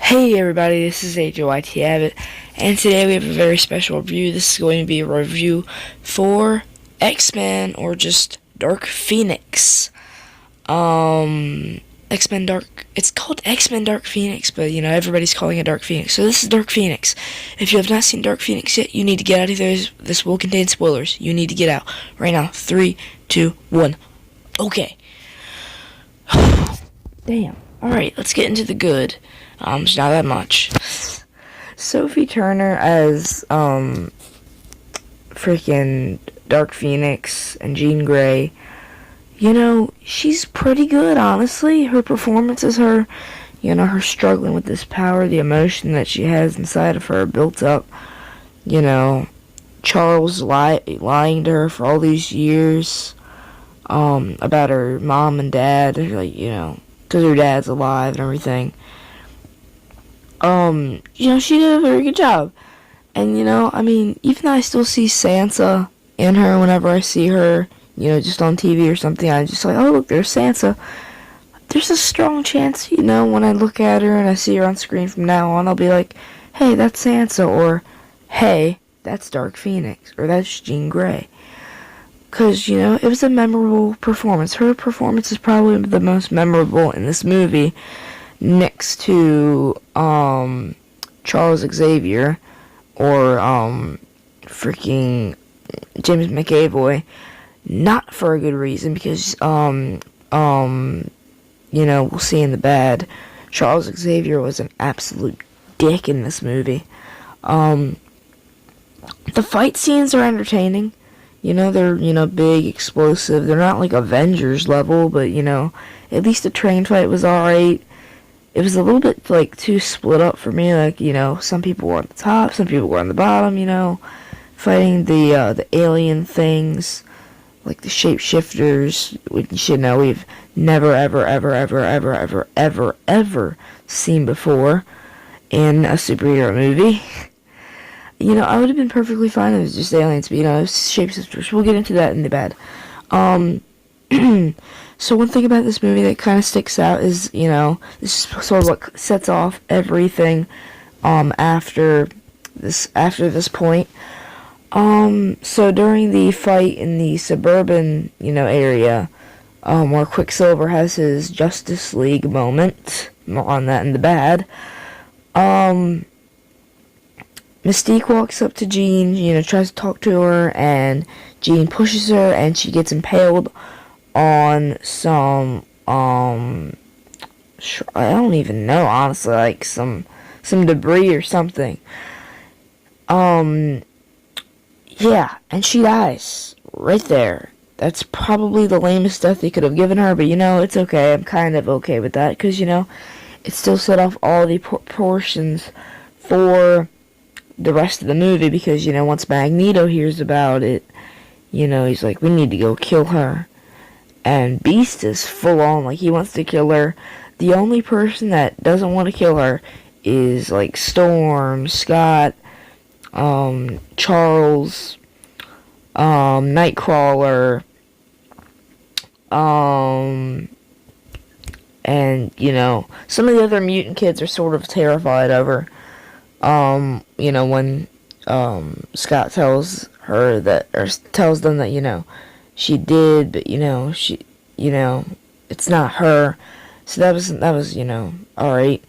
Hey everybody, this is AJYT Abbott, and today we have a very special review. This is going to be a review for X-Men, or just Dark Phoenix. X-Men Dark, it's called X-Men Dark Phoenix, but everybody's calling it Dark Phoenix. So this is Dark Phoenix. If you have not seen Dark Phoenix yet, you need to get out of here. This will contain spoilers. You need to get out right now. 3, 2, 1. Okay. Damn. Alright, let's get into the good. It's not that much. Sophie Turner as, freaking Dark Phoenix and Jean Grey. She's pretty good, honestly. Her performance is her struggling with this power, the emotion that she has inside of her built up. Charles lying to her for all these years, about her mom and dad, because her dad's alive and everything. She did a very good job. And, even though I still see Sansa in her whenever I see her, just on TV or something, I'm just like, oh, look, there's Sansa. There's a strong chance, when I look at her and I see her on screen from now on, I'll be like, hey, that's Sansa, or, hey, that's Dark Phoenix, or that's Jean Grey. Because, it was a memorable performance. Her performance is probably the most memorable in this movie, next to Charles Xavier, or freaking James McAvoy. Not for a good reason, because we'll see in the bad, Charles Xavier was an absolute dick in this movie. The fight scenes are entertaining. They're big, explosive. They're not like Avengers level, but at least the train fight was alright. It was a little bit, too split up for me. Some people were on the top, some people were on the bottom, fighting the alien things, like the shapeshifters, which, we've never, ever seen before in a superhero movie. I would have been perfectly fine if it was just aliens, but, shapeshifters. We'll get into that in the bad. So one thing about this movie that kind of sticks out is, this is sort of what sets off everything, after this point. So during the fight in the suburban, area, where Quicksilver has his Justice League moment, more on that in the bad, Mystique walks up to Jean, tries to talk to her, and Jean pushes her, and she gets impaled on some, I don't even know, honestly, like some debris or something. Yeah, and she dies right there. That's probably the lamest death they could have given her, but it's okay. I'm kind of okay with that, because, it still set off all the proportions for the rest of the movie, because, once Magneto hears about it, he's like, we need to go kill her. And Beast is full on, he wants to kill her. The only person that doesn't want to kill her is, Storm, Scott, Charles, Nightcrawler, and, some of the other mutant kids are sort of terrified of her. When, Scott tells her that, or tells them that, she did, but, she, it's not her. So that was, alright.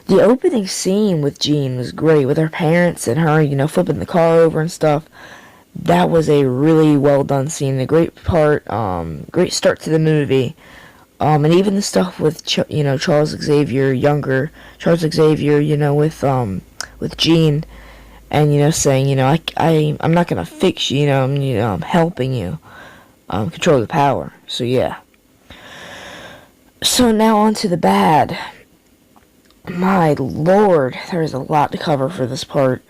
The opening scene with Jean was great, with her parents and her, flipping the car over and stuff. That was a really well done scene, a great part, great start to the movie. And even the stuff with, Charles Xavier, younger Charles Xavier, with Jean, and, saying, I'm not gonna fix you, I'm helping you, control the power. So, yeah. So, now on to the bad. My lord, there's a lot to cover for this part.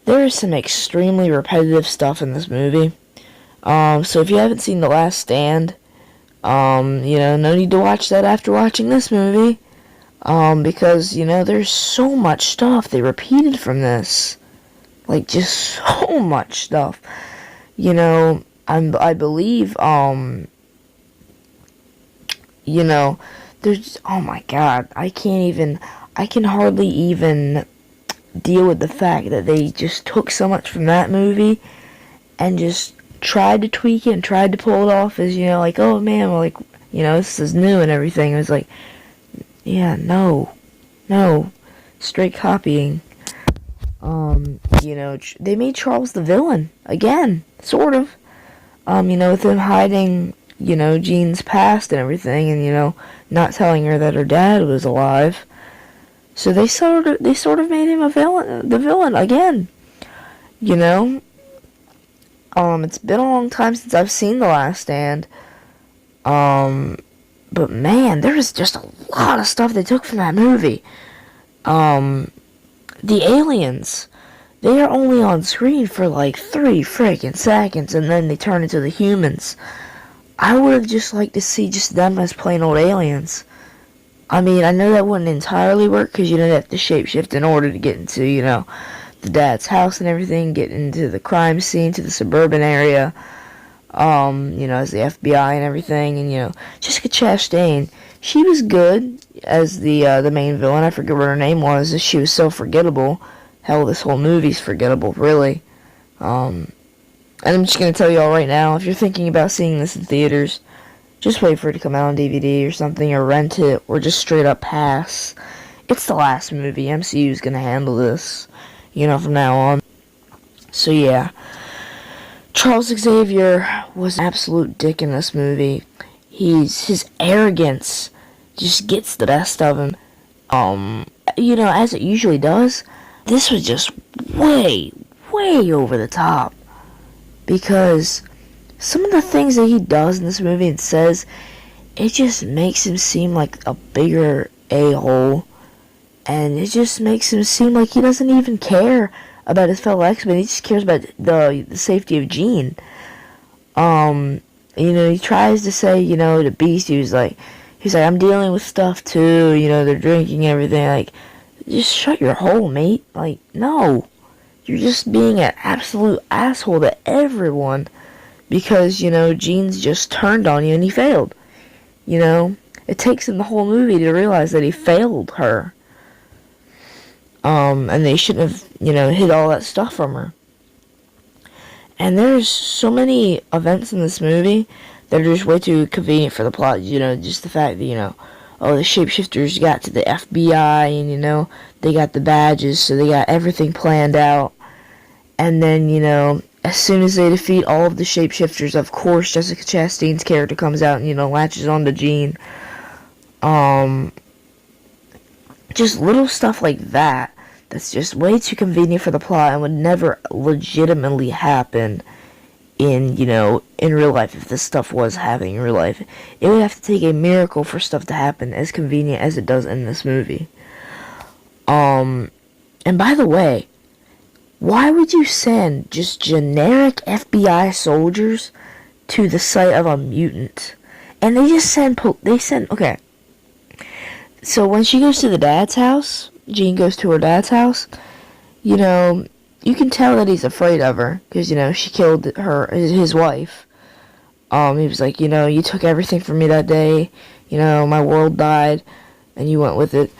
There is some extremely repetitive stuff in this movie. So if you haven't seen The Last Stand, no need to watch that after watching this movie. Because, there's so much stuff they repeated from this. Just so much stuff. I believe, there's, oh my god, I can't even, I can hardly even deal with the fact that they just took so much from that movie and just tried to tweak it and tried to pull it off as, like, oh man, well, like, this is new and everything. It was like, yeah, no, straight copying. They made Charles the villain again, sort of. With him hiding, Jean's past and everything, and not telling her that her dad was alive. So they sort of made him the villain again. It's been a long time since I've seen The Last Stand. But man, there's just a lot of stuff they took from that movie. The aliens, they are only on screen for like 3 freaking seconds, and then they turn into the humans. I would have just liked to see just them as plain old aliens. I mean, I know that wouldn't entirely work, because, they have to shapeshift in order to get into, the dad's house and everything, get into the crime scene, to the suburban area, as the FBI and everything, and, Jessica Chastain, she was good as the main villain. I forget what her name was. She was so forgettable. Hell, this whole movie's forgettable, really. And I'm just going to tell you all right now, if you're thinking about seeing this in theaters, just wait for it to come out on DVD or something, or rent it, or just straight up pass. It's the last movie. MCU's going to handle this, from now on. So yeah, Charles Xavier was an absolute dick in this movie. His arrogance just gets the best of him. As it usually does. This was just way, way over the top. Because some of the things that he does in this movie and says, it just makes him seem like a bigger a-hole. And it just makes him seem like he doesn't even care about his fellow X-Men. He just cares about the safety of Jean. He tries to say, to Beast, he's like, I'm dealing with stuff too, they're drinking everything. Like, just shut your hole, mate. Like, no. You're just being an absolute asshole to everyone because, Jean's just turned on you and he failed. It takes him the whole movie to realize that he failed her. And they shouldn't have, hid all that stuff from her. And there's so many events in this movie that are just way too convenient for the plot. Just the fact that, the shapeshifters got to the FBI and, they got the badges, so they got everything planned out. And then, as soon as they defeat all of the shapeshifters, of course, Jessica Chastain's character comes out and, latches onto Jean. Just little stuff like that. That's just way too convenient for the plot and would never legitimately happen in real life if this stuff was happening in real life. It would have to take a miracle for stuff to happen as convenient as it does in this movie. And by the way, why would you send just generic FBI soldiers to the site of a mutant? And they just okay. So when she goes to the dad's house, Jean goes to her dad's house, you can tell that he's afraid of her, because, she killed his wife. He was like, you took everything from me that day, my world died, and you went with it.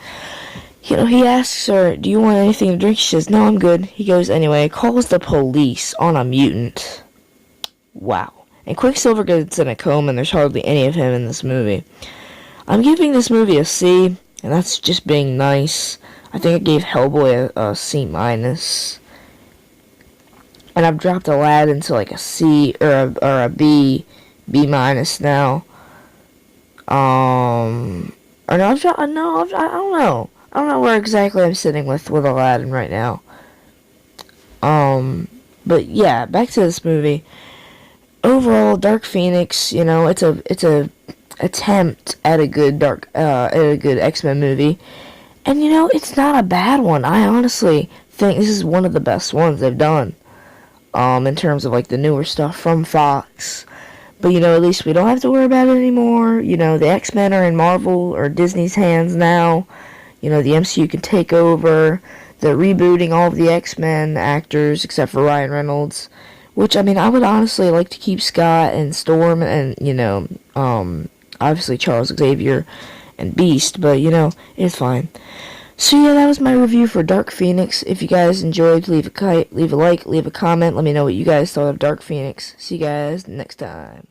He asks her, do you want anything to drink? She says, no, I'm good. He goes, anyway, calls the police on a mutant. Wow. And Quicksilver gets in a coma, and there's hardly any of him in this movie. I'm giving this movie a C, and that's just being nice. I think I gave Hellboy a C-. And I've dropped Aladdin to like a C or a B now. Or no, I don't know. I don't know where exactly I'm sitting with Aladdin right now. But yeah, back to this movie. Overall, Dark Phoenix, it's a attempt at a good X-Men movie. And it's not a bad one. I honestly think this is one of the best ones they've done. In terms of like the newer stuff from Fox. But at least we don't have to worry about it anymore. The X-Men are in Marvel or Disney's hands now. The MCU can take over. They're rebooting all of the X-Men actors except for Ryan Reynolds. Which, I would honestly like to keep Scott and Storm and, obviously Charles Xavier and Beast. But, it's fine. So yeah, that was my review for Dark Phoenix. If you guys enjoyed, leave a like, leave a comment. Let me know what you guys thought of Dark Phoenix. See you guys next time.